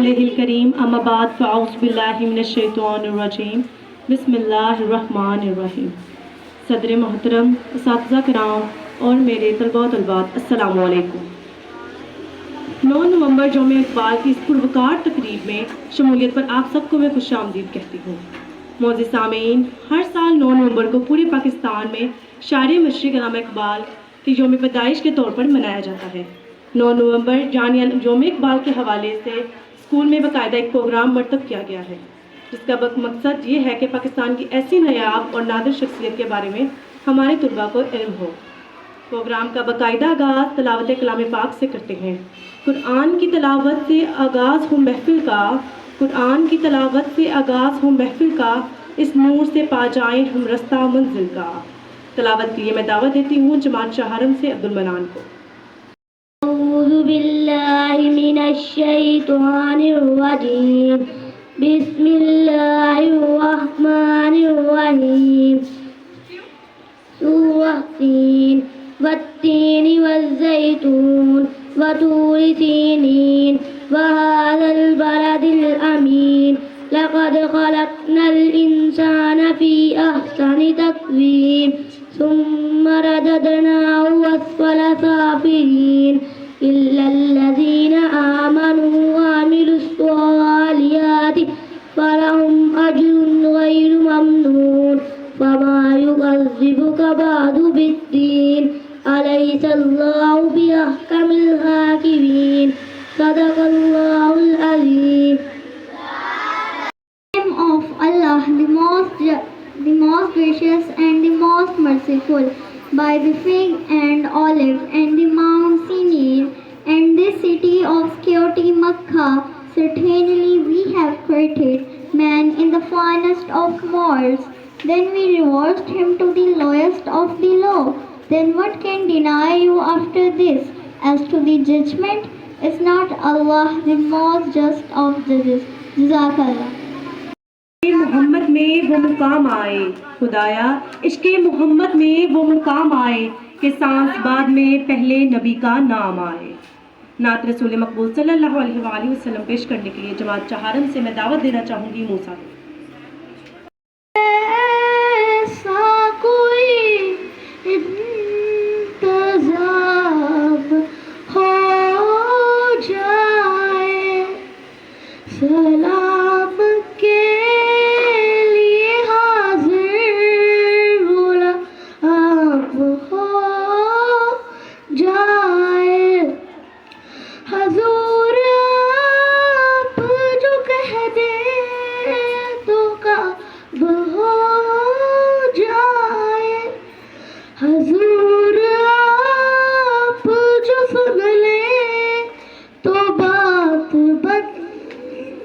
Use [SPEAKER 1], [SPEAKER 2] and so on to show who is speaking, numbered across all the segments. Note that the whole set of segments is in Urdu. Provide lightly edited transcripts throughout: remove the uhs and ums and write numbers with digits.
[SPEAKER 1] قولہ الکریم اما بعد فاعوذ باللہ من الشیطان الرجیم بسم اللہ الرحمن الرحیم۔ صدر محترم، اساتذہ کرام اور میرے طلباء و طالبات، السلام علیکم۔ 9 نومبر یوم اقبال کی اس پروکار تقریب میں شمولیت پر آپ سب کو میں خوش آمدید کہتی ہوں۔ معزز سامعین، ہر سال 9 نومبر کو پورے پاکستان میں شاعر مشرق علامہ اقبال کے یوم پیدائش کے طور پر منایا جاتا ہے۔ 9 نومبر یعنی یوم اقبال کے حوالے سے اسکول میں باقاعدہ ایک پروگرام مرتب کیا گیا ہے، جس کا مقصد یہ ہے کہ پاکستان کی ایسی نایاب اور نادر شخصیت کے بارے میں ہمارے طلباء کو علم ہو۔ پروگرام کا باقاعدہ آغاز تلاوت کلام پاک سے کرتے ہیں۔ قرآن کی تلاوت سے آغاز ہو محفل کا، قرآن کی تلاوت سے آغاز ہو محفل کا، اس نور سے پا جائیں ہم رستہ منزل کا۔ تلاوت کے لیے میں دعوت دیتی ہوں جماعت شاہرم سے عبد المنان کو۔
[SPEAKER 2] اعوذ باللہ من الشیطان الرجیم، بسم اللہ الرحمن الرحیم۔ سورۃ سین والتین والزیتون وطور سینین وہذا البلد الامین، لقد خلقنا الانسان فی احسن تقویم ثم رددناه اسفل سافلین الا الذین آمنوا وعملوا الصالحات فلهم اجر غیر ممنون فما يكذبك بعد بالدین أليس الله بأحكم الحاكمين صدق الله العظيم. In the name of Allah, the most gracious and the most merciful, by the fig and olive and the Mount Sinai and the city of security Makkah, certainly we have created man in the finest of morals. Then we reversed him to the lowest of the low. Then what can deny you after this? As to the judgment, is not Allah the most just of judges? Jazakallah.
[SPEAKER 1] محمد میں وہ مقام آئے خدایا، عشق محمد میں وہ مقام آئے کہ سانس بعد میں پہلے نبی کا نام آئے۔ نعت رسول مقبول صلی اللہ علیہ وآلہ وسلم پیش کرنے کے لیے جماعت چہارم سے میں دعوت دینا چاہوں گی موسیٰ کو۔
[SPEAKER 2] سلام کے لیے حاضر بولا آپ ہو جائے، حضور آپ جو کہہ دیں تو کعب ہو جائے، حضور آپ جو سن لیں تو بات بن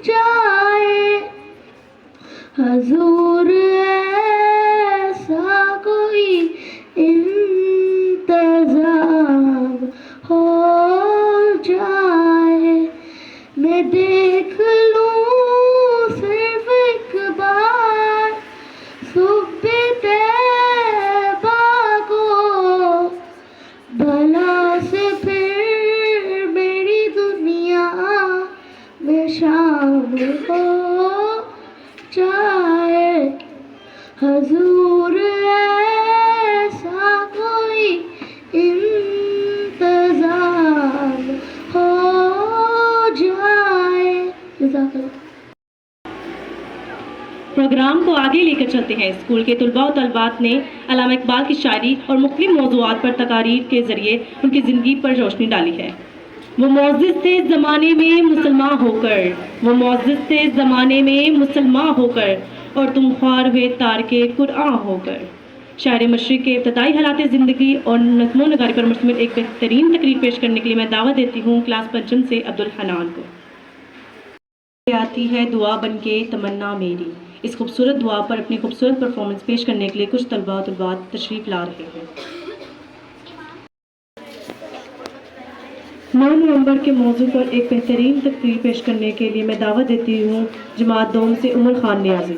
[SPEAKER 2] جائے، حضور ایسا کوئی انتظام ہو جائے، میں دیکھ لوں صرف ایک بار صبح طیبہ کو، بھلا سے پھر میری دنیا میں شام ہو جائے، حضور ایسا کوئی انتظام ہو جائے۔ جزاک اللہ۔
[SPEAKER 1] پروگرام کو آگے لے کر چلتے ہیں۔ اسکول کے طلباء و طالبات نے علامہ اقبال کی شاعری اور مختلف موضوعات پر تقاریر کے ذریعے ان کی زندگی پر روشنی ڈالی ہے۔ وہ معزز تھے زمانے میں مسلمان ہو کر، وہ معزز تھے زمانے میں مسلمان ہو کر، اور تم خوار ہوئے تارک قرآن ہو کر۔ شاعر مشرق کے ابتدائی حالات زندگی اور نظم و نگاری پر مشتمل ایک بہترین تقریر پیش کرنے کے لیے میں دعوت دیتی ہوں کلاس پنچم سے عبد الحنان کو۔ آتی ہے دعا بن کے تمنا میری، اس خوبصورت دعا پر اپنی خوبصورت پرفارمنس پیش کرنے کے لیے کچھ طلباء و طالبات تشریف لا رہے ہیں۔ 9 نومبر کے موضوع پر ایک بہترین تقریر پیش کرنے کے لیے میں دعوت دیتی ہوں جماعت دوم سے عمر خان نیازی۔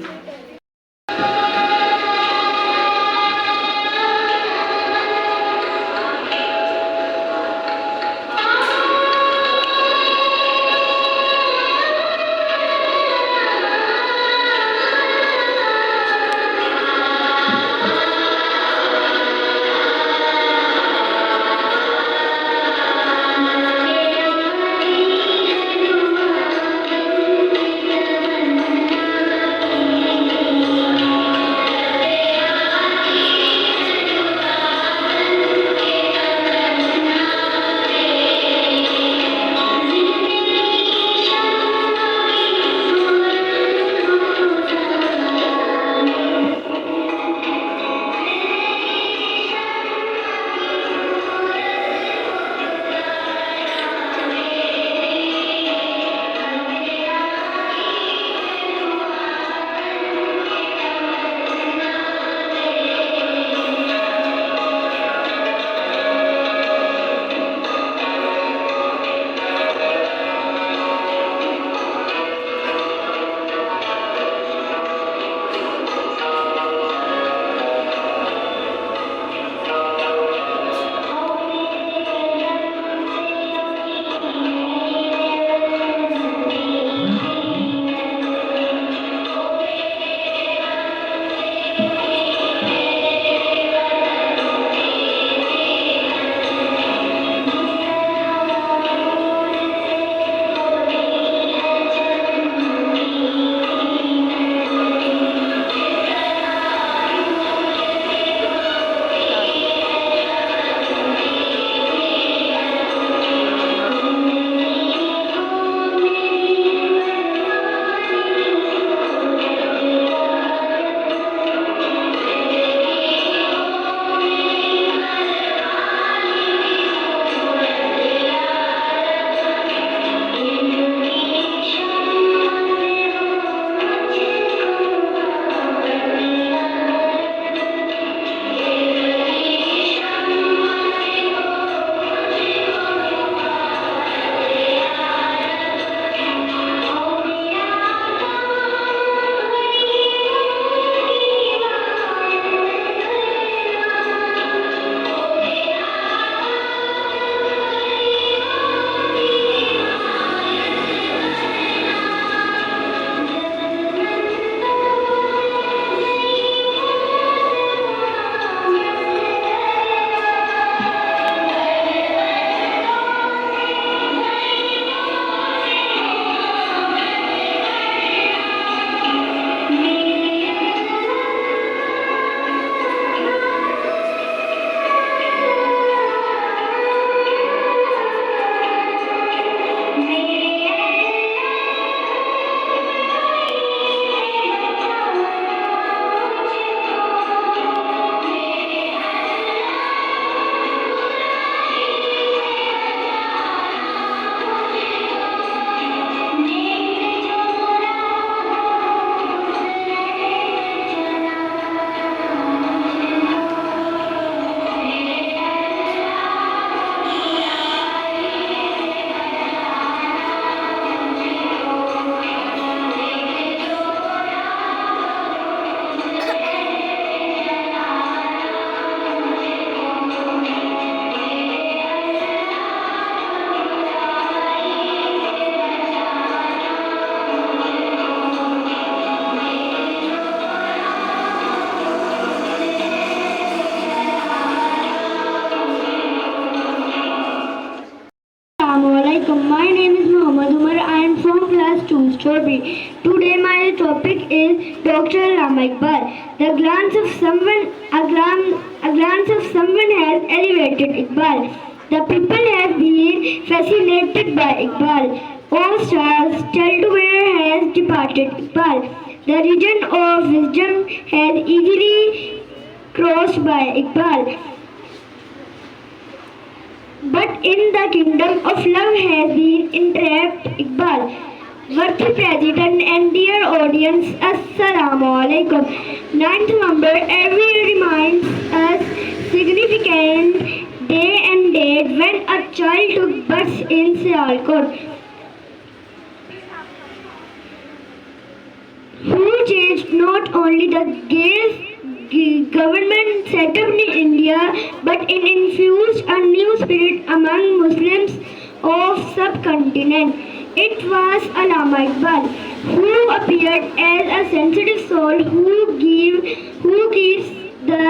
[SPEAKER 2] story. Today my topic is Dr. Allama Iqbal. A glance of someone has elevated Iqbal. The people have been fascinated by Iqbal. All stars tell to where has departed Iqbal. The region of wisdom has easily crossed by Iqbal. But in the kingdom of love has been entrapped Iqbal. Worthy President and dear audience, Assalamu alaikum. 9th November every year reminds us significant day and date when a child took birth in Sialkot, who changed not only the government set up in India, but it infused a new spirit among Muslims of subcontinent. It was Allama Iqbal who appeared as a sensitive soul who gives the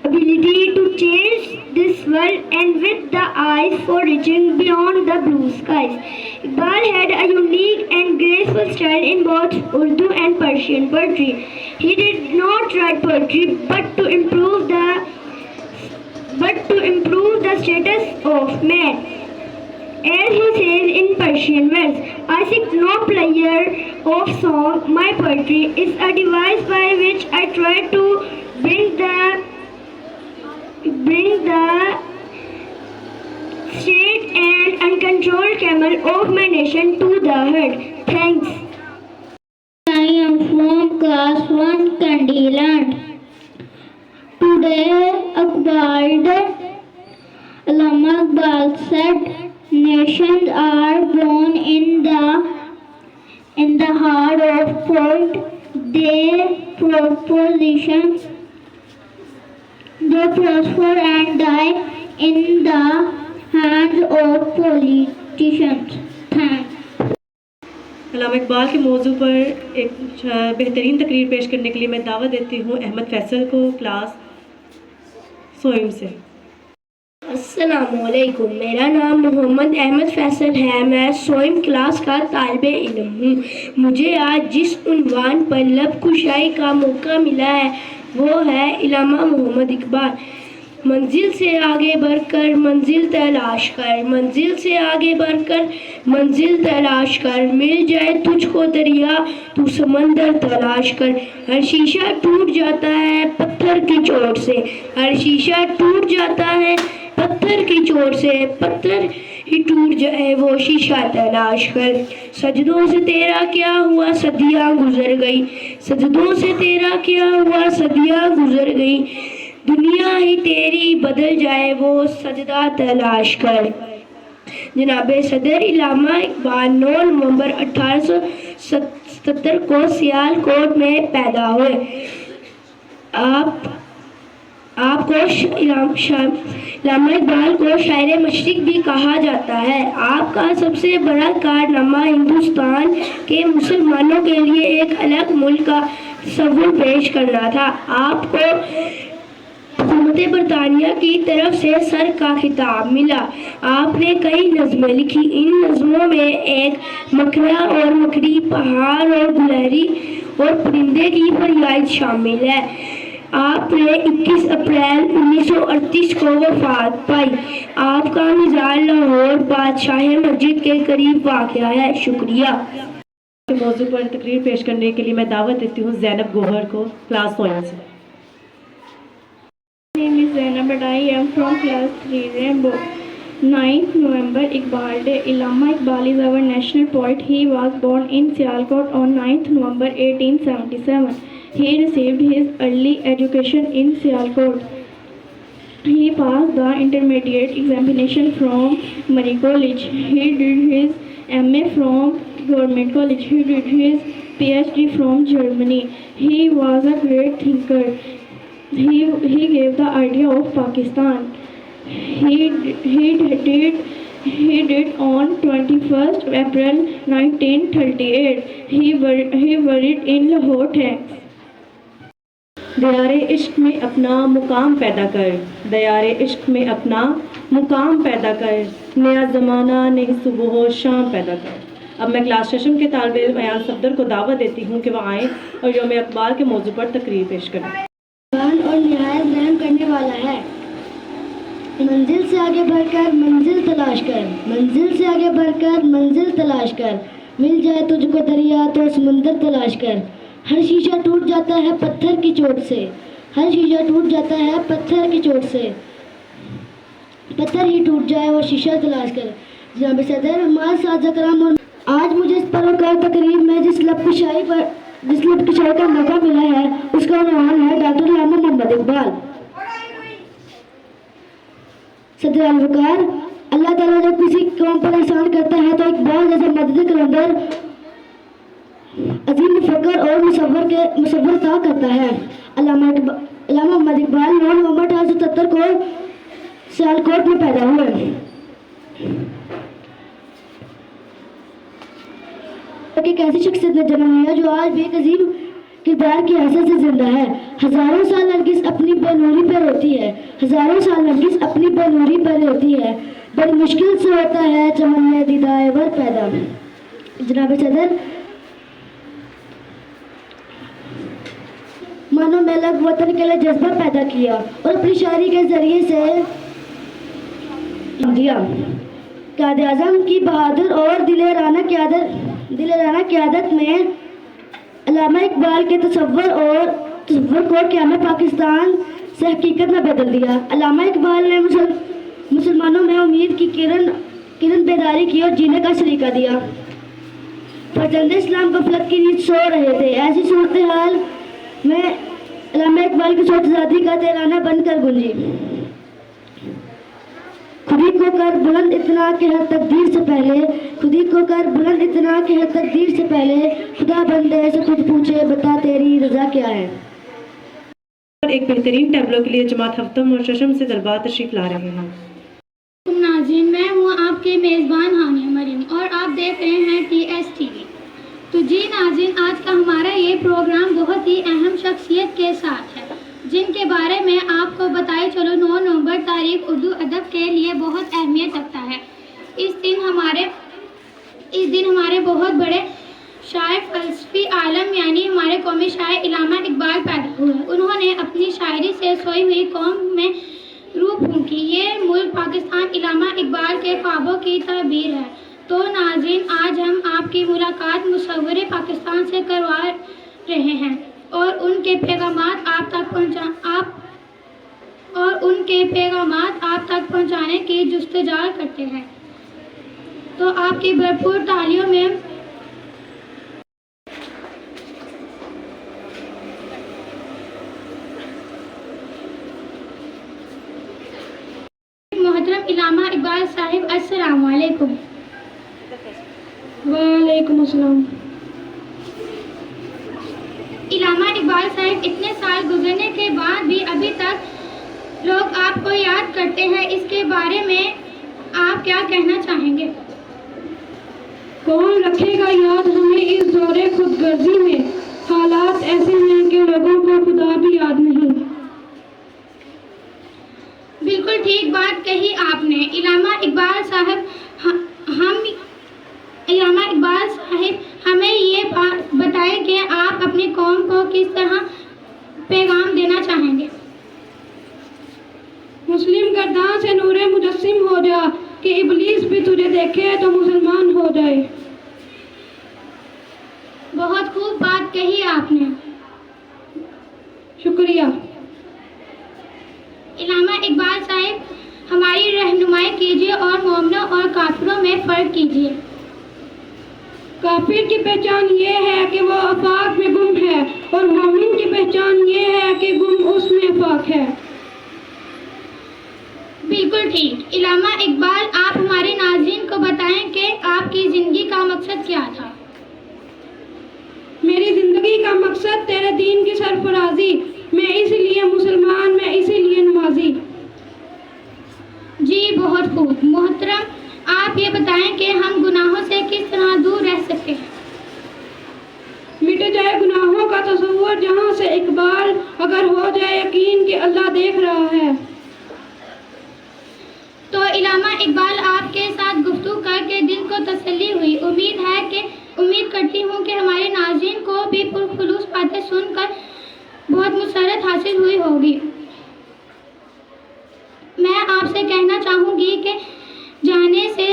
[SPEAKER 2] ability to change this world and with the eyes for reaching beyond the blue skies. Iqbal had a unique and graceful style in both Urdu and Persian poetry. He did not write poetry but to improve the status of man. As he says in Persian verse, I seek no player of song, my poetry is a device by which I try to bring the state and uncontrolled camel of my nation to the herd. Thanks. I am from class 1 Candyland. Today Allama Iqbal said, nations are born in the heart of poet. They prosper and die in the hands of politicians. Thanks.
[SPEAKER 1] علامہ اقبال کے موضوع پر ایک بہترین تقریر پیش کرنے کے لیے میں دعوت دیتی ہوں احمد فیصل کو، کلاس سوئم سے۔
[SPEAKER 3] السلام علیکم، میرا نام محمد احمد فیصل ہے، میں سوئم کلاس کا طالب علم ہوں۔ مجھے آج جس عنوان پر لب کشائی کا موقع ملا ہے وہ ہے علامہ محمد اقبال۔ منزل سے آگے بڑھ کر منزل تلاش کر، منزل سے آگے بڑھ کر منزل تلاش کر، مل جائے تجھ کو دریا تو سمندر تلاش کر۔ ہر شیشہ ٹوٹ جاتا ہے پتھر کی چوٹ سے، ہر شیشہ ٹوٹ جاتا ہے پتھر کی چوٹ سے، پتھر ہی ٹوٹ جائے وہ شیشہ تلاش کر۔ سجدوں سے تیرا کیا ہوا صدیاں گزر گئی، سجدوں سے تیرا کیا ہوا صدیاں گزر گئی، دنیا ہی تیری بدل جائے وہ سجدہ تلاش کر۔ جناب صدر علامہ اقبال 9 نومبر 1877 کو سیالکوٹ میں پیدا ہوئے۔ آپ کو علامہ اقبال کو شاعر مشرق بھی کہا جاتا ہے۔ آپ کا سب سے بڑا کارنامہ ہندوستان کے مسلمانوں کے لیے ایک الگ ملک کا تصور پیش کرنا تھا۔ آپ کو حکومت برطانیہ کی طرف سے سر کا خطاب ملا۔ آپ نے کئی نظمیں لکھی، ان نظموں میں ایک مکڑا اور مکڑی، پہاڑ اور گلہری اور پرندے کی فریاد شامل ہے۔ آپ نے 21 اپریل 1938 کو وفات پائی۔ آپ کا مزار لاہور بادشاہ مسجد کے قریب واقع ہے۔ شکریہ۔
[SPEAKER 1] موضوع پر تقریر پیش کرنے کے لیے میں دعوت دیتی ہوں زینب گوہر کو، کلاس سوئم سے۔
[SPEAKER 2] My name is Zainab and I am from class 3 Rainbow. 9th November Iqbal Day. Allama Iqbal is our national poet. He was born in Sialkot on 9th November 1877. He received his early education in Sialkot. He passed the intermediate examination from Murray College. He did his MA from Government College. He did his PhD from Germany. He was a great thinker. He gave the idea of Pakistan. He did on 21st April 1938. He buried in Lahore. Thanks.
[SPEAKER 1] دیار عشق میں اپنا مقام پیدا کر، دیار عشق میں اپنا مقام پیدا کر، نیا زمانہ نئی صبح و شام پیدا کر۔ اب میں کلاس ششم کے طالب علم ایان صفدر کو دعوت دیتی ہوں کہ وہ آئیں اور یوم اقبال کے موضوع پر تقریر پیش کریں۔
[SPEAKER 3] اور نہایت رحم کرنے والا ہے۔ منزل سے آگے بڑھ کر منزل تلاش کر، منزل سے آگے بڑھ کر منزل تلاش کر، مل جائے تجھ کو دریا تو سمندر تلاش کر۔ ہر شیشہ ٹوٹ جاتا ہے پتھر کی چوٹ سے، ہر شیشہ ٹوٹ جاتا ہے پتھر کی چوٹ سے، پتھر ہی ٹوٹ جائے وہ شیشہ تلاش کر۔ جناب صدر، ہمارے اساتذہ کرام، اور آج مجھے اس پروکار تقریب میں جس لب کشائی کا موقع ملا ہے اس کا عنوان ہے ڈاکٹر علامہ محمد اقبال۔ صدر الوقار، اللہ تعالیٰ جب کسی قوم پر احسان کرتا ہے تو اقبال جیسے مدد کرندر عظیم فکر اور مصور عطا کرتا ہے۔ علامہ محمد اقبال 9 نومبر 1877 کو سیالکوٹ میں پیدا ہوئے۔ ایک ایسی شخصیت نے جنم لیا جو آج بھی ایک عظیم کردار کی حیثیت سے زندہ ہے۔ ہزاروں سال نرگس اپنی بے نوری پر روتی ہے، ہزاروں سال نرگس اپنی بے نوری پر روتی ہے، بڑی مشکل سے ہوتا ہے چمن میں دیدائے ور پیدا۔ جناب صدر، مانو میں لگ وطن کے لیے جذبہ پیدا کیا اور اپنی شاعری کے ذریعے سے دیا۔ قائد اعظم کی بہادر اور دلیرانہ قیادت میں علامہ اقبال کے تصور کو قیام پاکستان سے حقیقت میں بدل دیا۔ علامہ اقبال نے مسلمانوں میں امید کی کرن بیداری کی اور جینے کا سلیقہ دیا۔ فرزند اسلام غفلت کی نیند سو رہے تھے، ایسی صورتحال میں علامہ اقبال کی سوچ آزادی کا ترانہ بن کر گونجی۔ خودی کو کر بلند اتنا کہ ہر تقدیر سے پہلے، خودی کو کر بلند اتنا کہ ہر تقدیر سے پہلے، خدا بندے سے خود پوچھے بتا تیری رضا کیا ہے۔
[SPEAKER 1] ایک بہترین ٹیبلو کے لیے جماعت ہفتم اور ششم سے طلباء تشریف لا رہے ہیں۔
[SPEAKER 2] ناظرین، میں ہوں آپ کے میزبان ہانیہ مریم اور آپ دیکھ رہے ہیں TS TV۔ تو جی ناظرین، آج کا ہمارا یہ پروگرام بہت ہی اہم شخصیت کے ساتھ ہے جن کے بارے میں آپ کو بتائے چلو 9 نومبر تاریخ اردو ادب کے لیے بہت اہمیت رکھتا ہے۔ اس دن ہمارے بہت بڑے شاعر فلسفی عالم یعنی ہمارے قومی شاعر علامہ اقبال پیدا ہوئے۔ انہوں نے اپنی شاعری سے سوئی ہوئی قوم میں روح پھونکی۔ یہ ملک پاکستان علامہ اقبال کے خوابوں کی تعبیر ہے۔ تو ناظرین، آج ہم آپ کی ملاقات مصور پاکستان سے کروا رہے ہیں اور ان کے پیغامات آپ تک پہنچانے کی جستجو کرتے ہیں۔ تو آپ کی بھرپور تالیوں میں محترم علامہ اقبال صاحب، السلام علیکم۔
[SPEAKER 3] وعلیکم السلام۔
[SPEAKER 2] علامہ اقبال صاحب، اتنے سال گزرنے کے بعد بھی ابھی تک لوگ آپ کو یاد کرتے ہیں، اس کے بارے میں آپ کیا کہنا چاہیں گے؟
[SPEAKER 3] کون رکھے گا یاد ہمیں اس دور خود غرضی میں، حالات ایسے ہیں کہ لوگوں کو خدا بھی یاد نہیں۔
[SPEAKER 2] بالکل ٹھیک بات کہی آپ نے علامہ اقبال صاحب۔ ہمیں یہ بتائیں کہ آپ اپنی قوم کو کس طرح پیغام دینا چاہیں گے؟
[SPEAKER 3] مسلم گردان سے نور مجسم ہو جا کہ ابلیس بھی تجھے دیکھے تو مسلمان ہو جائے۔
[SPEAKER 2] بہت خوب بات کہی آپ نے،
[SPEAKER 3] شکریہ۔
[SPEAKER 2] علامہ اقبال صاحب، ہماری رہنمائی کیجیے اور مومنوں اور کافروں میں فرق کیجیے۔
[SPEAKER 3] کافر کی پہچان یہ ہے کہ وہ آفاق میں گم ہے اور مومن کی پہچان یہ ہے کہ گم اس میں آفاق ہے۔
[SPEAKER 2] بالکل ٹھیک۔ علامہ اقبال، آپ ہمارے ناظرین کو بتائیں کہ آپ کی زندگی کا مقصد کیا تھا؟
[SPEAKER 3] میری زندگی کا مقصد تیرے دین کی سرفرازی، میں اس لیے مسلمان، میں اسی لیے نمازی۔
[SPEAKER 2] جی بہت خوب۔ محترم، آپ یہ بتائیں کہ ہم گناہوں سے کس طرح دور رہ سکتے ہیں؟
[SPEAKER 3] مٹ جائے گناہوں کا تصور جہاں سے اقبال، اگر ہو جائے یقین کہ اللہ دیکھ رہا ہے۔
[SPEAKER 2] تو علامہ اقبال آپ کے ساتھ گفتگو کر کے دل کو تسلی ہوئی. امید کرتی ہوں کہ ہمارے ناظرین کو بھی پرخلوص باتیں سن کر بہت مسرت حاصل ہوئی ہوگی. میں آپ سے کہنا چاہوں گی کہ جانے سے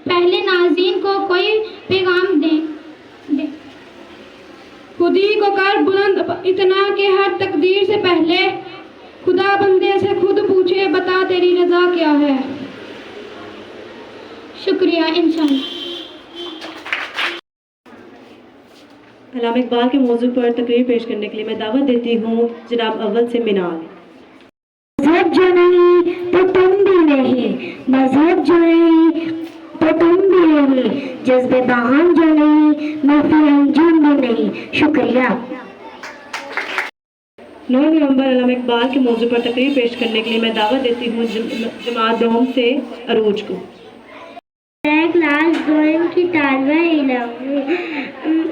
[SPEAKER 2] پہلے ناظرین کو کوئی پیغام دیں.
[SPEAKER 3] خودی کو کر بلند اتنا کہ ہر تقدیر سے پہلے خدا بندے سے خود پوچھے بتا تیری رضا کیا ہے.
[SPEAKER 2] شکریہ. انشاءاللہ.
[SPEAKER 1] علامہ اقبال کے موضوع پر تقریر پیش کرنے کے لیے میں دعوت دیتی ہوں جناب اول سے منال.
[SPEAKER 2] مذہب جو نہیں تو تم بھی نہیں, مذہب جو نہیں تو تم بھی نہیں, جذبے باہم جو نہیں محفل انجم بھی نہیں. شکریہ.
[SPEAKER 1] 9 نومبر علامہ اقبال کے موضوع پر تقریر پیش کرنے کے لیے میں دعوت دیتی ہوں جماعت دوم سے عروج کو.
[SPEAKER 2] میں کلاس دوم کی طالبہ علم ہوں.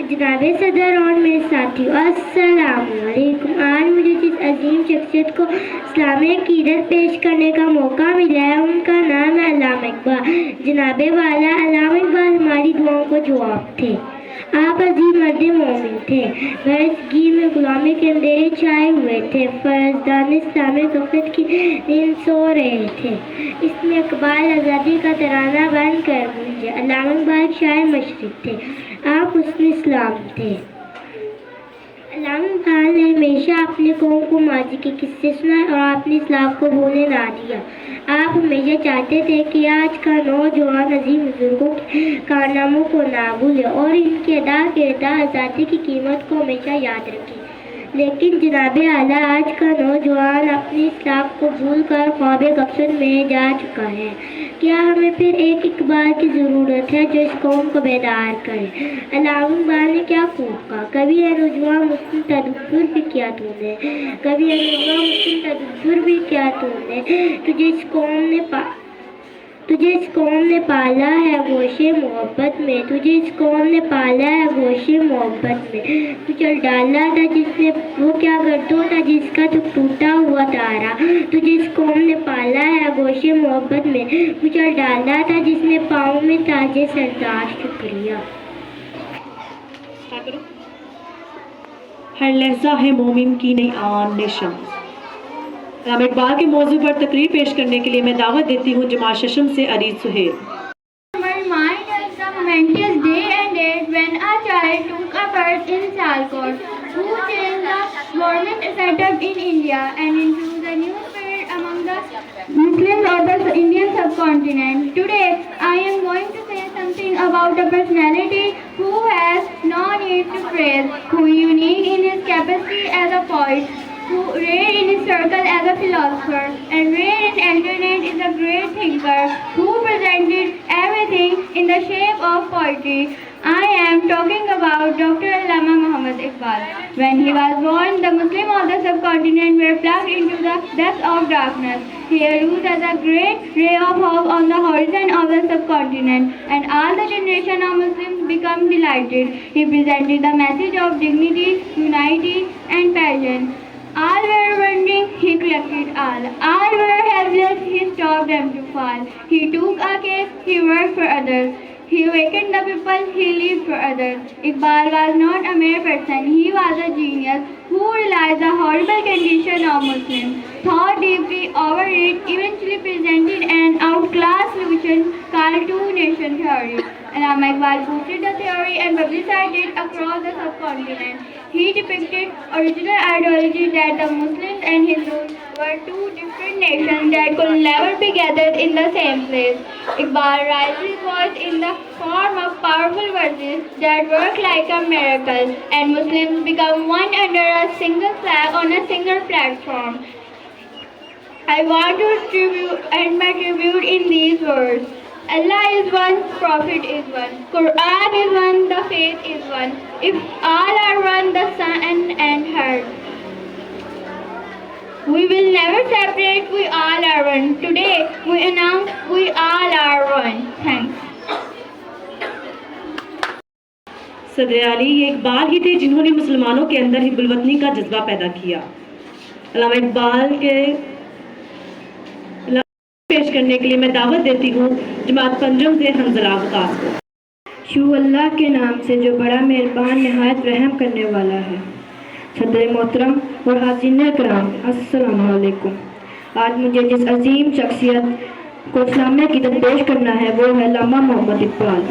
[SPEAKER 2] جناب صدر اور میرے ساتھیوں السلام علیکم. آج مجھے جس عظیم شخصیت کو اسلامی عقیدت پیش کرنے کا موقع ملا ہے ان کا نام ہے علامہ اقبال. جناب والا علامہ اقبال ہماری دعاؤں کو جواب تھے. آپ عظیم مرد مومن تھے. برصغیر میں غلامی کے اندھیرے چھائے ہوئے تھے. فرزدان اسلامی غفلت کی نیند سو رہے تھے. اس میں اقبال آزادی کا ترانہ بن کر گونجے. علامہ اقبال شاعر مشرق تھے. آپ حسن اسلام تھے. علامہ اقبال نے ہمیشہ اپنے قوم کو ماضی کے قصے سنائے اور اپنی اصلاح کو بھولنے نہ دیا. آپ ہمیشہ چاہتے تھے کہ آج کا نوجوان عظیم بزرگوں کے کارناموں کو نہ بھولے اور ان کے ادا کردہ آزادی کی قیمت کو ہمیشہ یاد رکھے. لیکن جناب اعلیٰ آج کا نوجوان اپنی اصلاح کو بھول کر خواب غفلت میں جا چکا ہے. کیا ہمیں پھر ایک اقبال کی ضرورت ہے جو اس قوم کو بیدار کرے. علامہ اقبال نے کیا خوب کہا, کبھی اے نوجوان مسلم تدبر بھی کیا تو نے, کبھی اے نوجوان مسلم تدبر بھی کیا تو نے, تجھے اس قوم نے پالا ہے گوشِ محبت میں, تجھے اس قوم نے پالا ہے گوشِ محبت میں. تو چل ڈالا تھا جس نے وہ کیا گردوں تھا جس کا تو ٹوٹا ہوا تارا, تجھے اس قوم نے پالا ہے گوشِ محبت میں. تو چل ڈالا تھا جس نے پاؤں میں تاج سردار. شکریہ.
[SPEAKER 1] ہر لہجہ ہے مومن کی نئی آن نشان. علامہ اقبال کے موضوع پر تقریر پیش کرنے کے لیے میں دعوت دیتی ہوں جماعت ششم سے عریض Sohail.
[SPEAKER 2] Remind us the momentous day and date when a child took a birth in Sialkot, who changed the government setup in India and into the new spirit among the Muslims of the Indian subcontinent. Today, I am going to say something about a personality who has no need to praise, who is unique in his capacity as a poet, who rare in his circle as a philosopher, and rare in alternate is a great thinker, who presented everything in the shape of poetry. I am talking about Dr. Allama Muhammad Iqbal. When he was born, the Muslims of the subcontinent were plugged into the depths of darkness. He arose as a great ray of hope on the horizon of the subcontinent, and all the generation of Muslims became delighted. He presented the message of dignity, unity, and passion. All were wondering, he collected all. All were helpless, he stopped them to fall. He took a case, he worked for others. He awakened the people, he lived for others. Iqbal was not a mere person, he was a genius who realized the horrible condition of Muslims, thought deeply over it, eventually presented an outclassed solution called two-nation theory. Allama Iqbal boosted the theory and publicized it across the subcontinent. He depicted original ideology that the Muslims and Hindus were two different nations that could never be gathered in the same place. Iqbal raised his voice in the form of powerful verses that work like a miracle, and Muslims become one under a single flag on a single platform. I want to end my tribute in these words. Allah is one, Prophet is one, Quran is one, the faith is one. If all are one, the sun and earth, we will never separate, we all are one. Today we announce we all are one. Thanks.
[SPEAKER 1] صدر علی یہ اقبال ہی تھے جنہوں نے مسلمانوں کے اندر حب الوطنی کا جذبہ پیدا کیا. علامہ اقبال کے پیش پیش کرنے کے لیے میں دعوت دیتی ہوں جماعت پنجم سے حنزلہ وقاص کو۔
[SPEAKER 3] شروع اللہ کے نام سے جو بڑا مہربان نہایت رحم کرنے والا ہے۔ صدر محترم اور حاضرین کرام، السلام علیکم۔ آج مجھے جس عظیم شخصیت کو اسلامیہ عقیدت پیش کرنا ہے وہ ہے علامہ محمد اقبال۔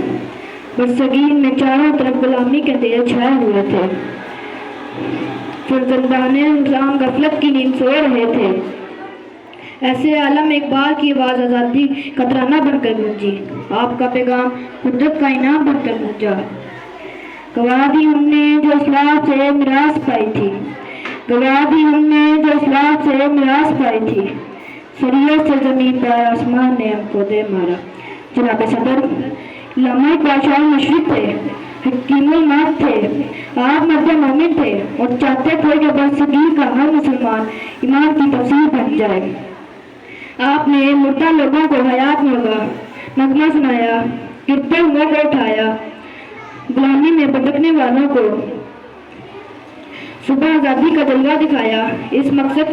[SPEAKER 3] برصغیر میں چاروں طرف غلامی کے اندھیرے چھائے ہوئے تھے، فرزندان اسلام غفلت کی نیند سو رہے تھے۔ ایسے عالم اقبال کی آواز آزادی کا ترانہ بن کر گونجی، آپ کا پیغام قدرت کا انعام بن کر گونجا۔ گواہ دی ہم نے جو اسلاف سے میراث پائی تھی، گواہ دی ہم نے جو اسلاف سے میراث پائی تھی، سریعت سے زمین پر آسمان نے ہم کو دے مارا۔ جناب صدر، علامہ اقبال شاعر مشرق تھے، حکیم المات تھے، آپ مرد مومن تھے اور چاہتے تھے کہ برصغیر کا ہر مسلمان ایمان کی تفسیر بن جائے۔ آپ نے مردہ لوگوں کو حیات میں لگا نغمہ سنایا، گرتے ہوئے کو اٹھایا، غلامی میں بھٹکنے والوں کو صبح آزادی کا جلوہ دکھایا۔ اس مقصد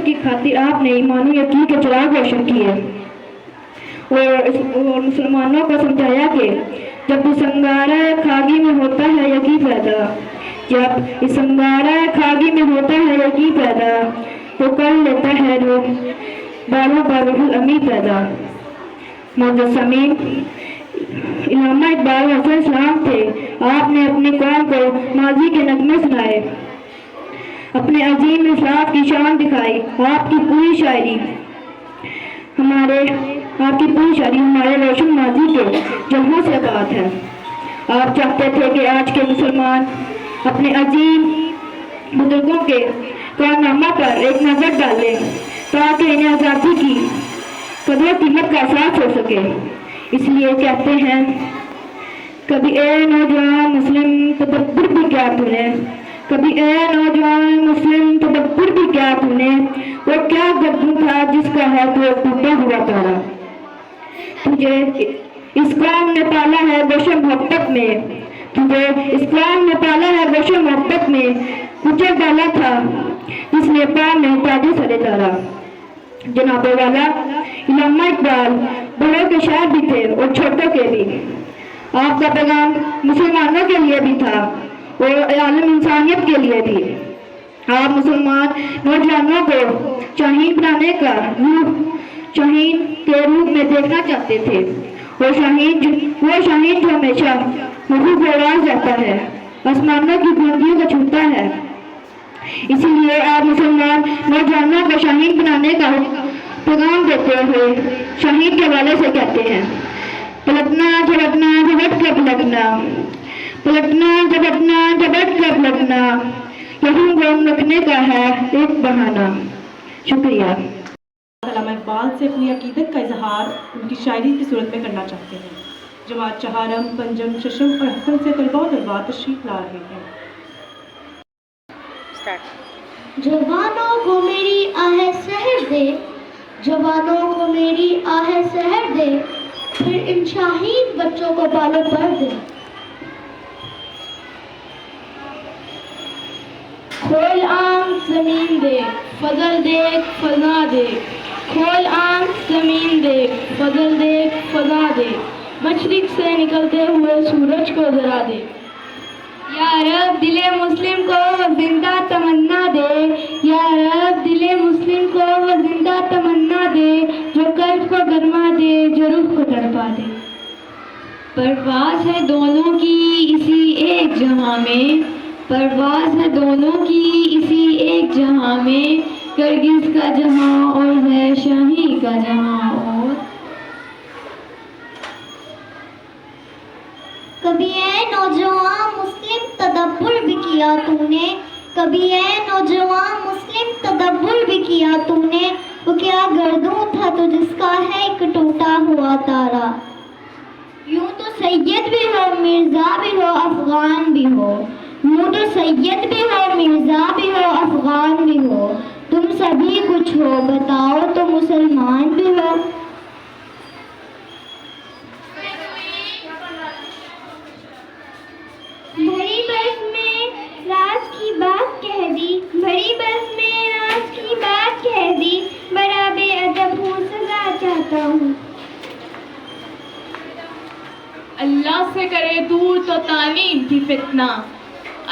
[SPEAKER 3] کی خاطر آپ نے ایمان و یقین کے چراغ روشن کیے اور مسلمانوں کو سمجھایا کہ جب اس انگارہ خاکی میں ہوتا ہے یقین پیدا، جب اس انگارہ خاکی میں ہوتا ہے یقین پیدا، تو کر لیتا ہے روح بالوں پر روح الامی پیدا۔ معزز سامعین، علامہ اقبال حسن اسلام تھے۔ آپ نے اپنی قوم کو ماضی کے نغمے سنائے، اپنے عظیم اسلاف کی شان دکھائی۔ آپ کی پوری شاعری ہمارے روشن ماضی کے جلووں سے بات ہے۔ آپ چاہتے تھے کہ آج کے مسلمان اپنے عظیم بزرگوں کے کارنامہ پر ایک نظر ڈالیں تاکہ انہیں آزادی کی قدر و قیمت کا احساس ہو سکے۔ اس لیے کہتے ہیں، کبھی اے نوجوان مسلم تدبر بھی کیا تو نے، کبھی اے نوجوان مسلم تدبر بھی کیا تو نے، وہ کیا گردوں تھا جس کا ہے تو ٹوٹا ہوا تارا۔ تجھے اس قوم نے پالا ہے گوشہ محبت میں، تجھے اس قوم نے پالا ہے گوشہ محبت میں، کچل ڈالا تھا جس نے قوم میں تاج سر ڈالا۔ جناب والا، علامہ اقبال بڑوں کے شاعر بھی تھے اور چھوٹوں کے بھی۔ آپ کا پیغام مسلمانوں کے لیے بھی تھا اور عالم انسانیت کے لیے بھی۔ آپ مسلمان نوجوانوں کو شاہین بنانے کا شاہین کے روپ میں دیکھنا چاہتے تھے، وہ شاہین جو ہمیشہ محفوظ آواز رہتا ہے، آسمانوں کی بلندیوں کو چھوتا ہے۔ اسی لیے آپ مسلمان نوجوانوں کو شاہین بنانے کا پیغام دیتے ہوئے شاہین کے حوالے سے کہتے ہیں، پلٹنا جھپٹنا جھپٹ کر پلٹنا، پلٹنا جھپٹنا جھپٹ کر پلٹنا، یہی گم رکھنے کا ہے ایک بہانہ۔ شکریہ۔
[SPEAKER 1] علامہ اقبال سے اپنی عقیدت کا اظہار ان کی شاعری کی صورت میں کرنا چاہتے ہیں۔ جماعت چہارم، پنجم، ششم اور حسن سے طلباء و طالبات تشریف لا رہے ہیں۔
[SPEAKER 2] جوانوں کو میری آہ سحر دے، جوانوں کو میری آہ سحر دے، پھر ان شاہین بچوں کو بالوں پر دے۔ کھول آنکھ زمین دیکھ، فضل دیکھ، فضا دیکھ، کھول آنکھ زمین دیکھ، فضل دیکھ، فضا دیکھ، مشرق سے نکلتے ہوئے سورج کو ذرا دیکھ۔ یا رب دل مسلم کو وہ زندہ تمنا دے، یا رب دل مسلم کو وہ زندہ تمنا دے، جو قلب کو گرما دے، جو روح کو تڑپا دے۔ پرواز ہے دونوں کی اسی ایک جہاں میں، پرواز ہے دونوں کی اسی ایک جہاں میں، گرگس کا جہاں اور ہے شاہی کا جہاں اور۔ کبھی اے نوجوان مسلم تدبر بھی کیا تو نے، کبھی اے نوجوان مسلم تدبر بھی کیا تو نے، وہ کیا گردوں تھا تو جس کا ہے ایک ٹوٹا ہوا تارا۔ یوں تو سید بھی ہو، مرزا بھی ہو، افغان بھی ہو، یوں تو سید بھی ہو، مرزا بھی ہو، افغان بھی ہو، تم سبھی کچھ ہو، بتاؤ تو مسلمان بھی ہو۔ بھری برف میں راز کی بات کہہ دی، بھری برف میں راز کی بات کہہ دی، بڑا بے
[SPEAKER 4] تو تعلیم بھی فتنہ،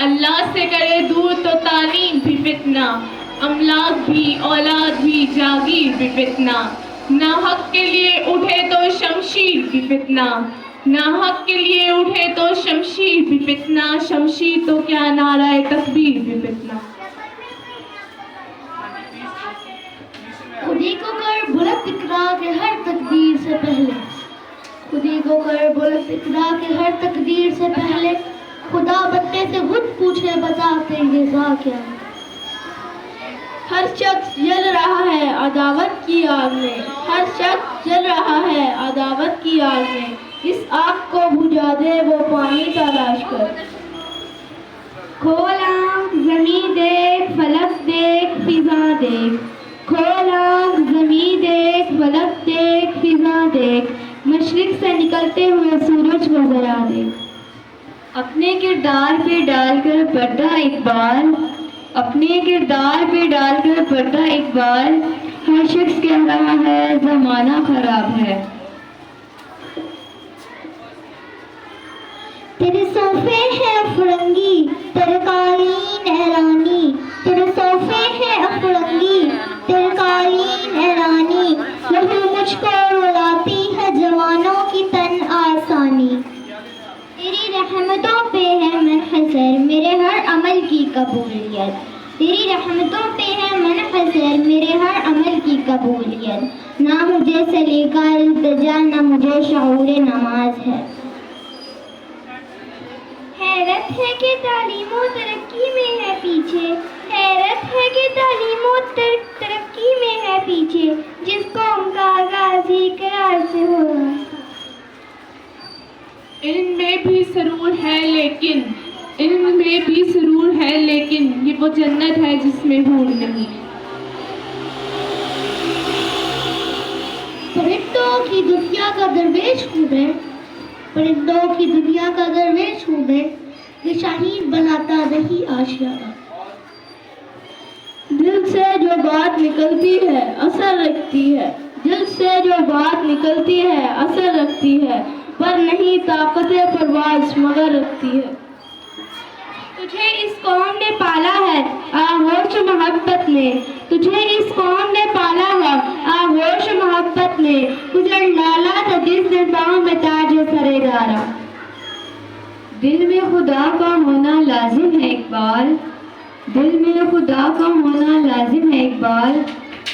[SPEAKER 4] اللہ سے کرے دور تو تعلیم بھی فتنہ، املاک بھی اولاد بھی جاگیر بھی فتنہ، ناحق کے لیے اٹھے تو شمشیر بھی فتنہ، ناحق کے لیے اٹھے تو شمشیر بھی فتنہ، شمشیر تو کیا نعرہ تکبیر بھی فتنہ۔
[SPEAKER 3] خودی کو کر بلند اقرا کے ہر تقدیر سے پہلے، خودی کو کر بلند اقرا کے ہر تقدیر سے پہلے، خدا بندے سے خود پوچھے بتا تیری رضا کیا ہے۔ ہر شخص جل رہا ہے عداوت کی آگ میں، ہر شخص جل رہا ہے عداوت کی آگ میں، اس آگ کو بجھا دے وہ پانی تلاش کر۔ کھول آنکھ زمیں دیکھ فلک دیکھ فضا دیکھ، کھول آنکھ زمیں دیکھ فلک دیکھ فضا دیکھ، مشرق سے نکلتے ہوئے سورج کو ذرا دیکھ۔ اپنے کردار پہ ڈال کر پردہ اقبال، اپنے کردار پہ ڈال کر پردہ اقبال، ہر شخص کہہ رہا ہے زمانہ خراب ہے۔
[SPEAKER 2] تیرے صوفے ہیں افرنگی تیرے قالین ایرانی، تیرے صوفے ہیں افرنگی تیرے قالین ایرانی، لہو مجھ کو رلاتی ہے جوانوں کی تن آسانی۔ تیری رحمتوں پہ ہے منحصر میرے ہر عمل کی قبولیت، تیری رحمتوں پہ ہے منحصر میرے ہر عمل کی قبولیت، نہ مجھے سلیقہ التجا نہ مجھے شعور نماز ہے۔ حیرت ہے کہ تعلیم و ترقی میں ہے پیچھے، حیرت ہے کہ تعلیم و ترقی میں ہے پیچھے، جس قوم کا آغاز ہی قرار سے ہو رہا ہے۔
[SPEAKER 4] علم میں بھی سرور ہے لیکن، علم میں بھی سرور ہے لیکن، یہ وہ جنت ہے جس میں حور نہیں۔
[SPEAKER 3] پرندوں کی دنیا کا درویش ہوں میں، پرندوں کی دنیا کا درویش ہوں میں، یہ شاہین بناتا نہیں آشیانہ۔ دل سے جو بات نکلتی ہے اثر رکھتی ہے، دل سے جو بات نکلتی ہے اثر رکھتی ہے، پر نہیں طاقت پرواز مگر رکھتی ہے۔ تجھے اس قوم نے پالا ہے آغوش محبت میں، تجھے اس قوم نے پالا ہے آغوش محبت میں، گزر ڈالا تھا جس نے پاؤں میں تاج سرے دارا۔ دل میں خدا کا ہونا لازم ہے اقبال، دل میں خدا کا ہونا لازم ہے اقبال،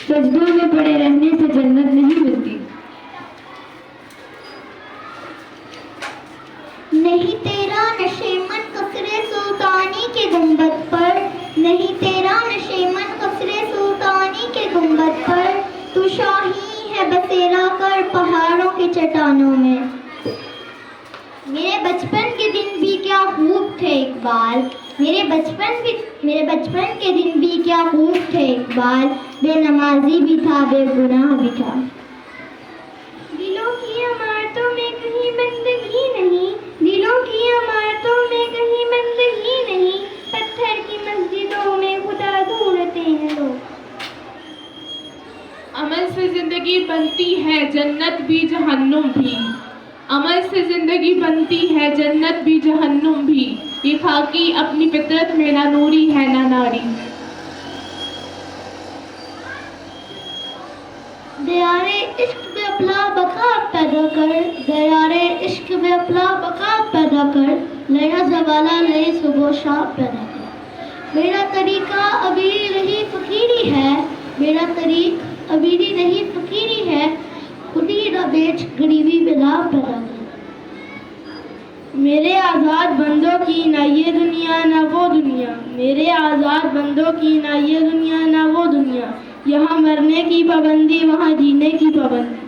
[SPEAKER 3] سجدوں میں پڑے رہنے سے جنت نہیں ملتی۔
[SPEAKER 2] نہیں تیرا نشیمن قصر سلطانی کے گنبد پر، نہیں تیرا نشیمن قصر سلطانی کے گنبد پر، تو شاہی ہے بسیرا کر پہاڑوں کے چٹانوں میں۔ میرے بچپن کے دن بھی کیا خوب تھے اقبال، میرے بچپن کے دن بھی کیا خوب تھے اقبال، بے نمازی بھی تھا بے گناہ بھی تھا۔ دلوں کی عمارتوں میں کہیں بندگی نہیں، دلوں کی عمارتوں میں کہیں بندگی نہیں، پتھر کی مسجدوں میں خدا ڈھونڈتے ہیں لوگ۔
[SPEAKER 4] عمل سے زندگی بنتی ہے جنت بھی جہنم بھی، عمل سے زندگی بنتی ہے جنت بھی جہنم بھی، یہ خاکی اپنی فطرت میں نہ نوری ہے نہ ناری۔
[SPEAKER 3] دیارے عشق میں اپنا بقا پیدا کر، دیارے عشق میں اپنا بقا پیدا کر، نیا زمانہ نئی صبح و شام پیدا کر۔ میرا طریقہ ابھی نہیں فقیری ہے، میرا طریق ابھی نہیں فقیری ہے، خودی نہ بیچ غریبی میں نام پیدا کر۔ میرے آزاد بندوں کی نہ یہ دنیا نہ وہ دنیا، میرے آزاد بندوں کی نہ یہ دنیا نہ وہ دنیا، یہاں مرنے کی پابندی وہاں جینے کی پابندی۔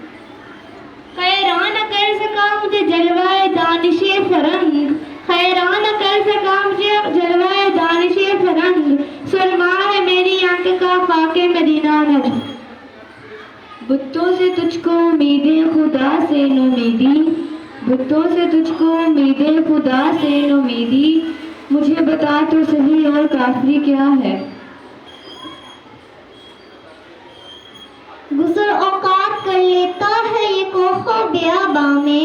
[SPEAKER 3] خیران کر سکا مجھے جلوائے دانش فرنگ، خیران کر سکا مجھے جلوائے دانش فرنگ، سرما ہے میری آنکھ کا خاک مدینہ نجم۔ بتوں سے تجھ کو امیدیں خدا سے نومیدی، بتوں سے تجھ کو امیدیں خدا سے نومیدی، مجھے بتا تو صحیح اور کافری کیا ہے۔
[SPEAKER 2] گزر اوقات کر لیتا ہے یہ کوہ و بیاباں میں،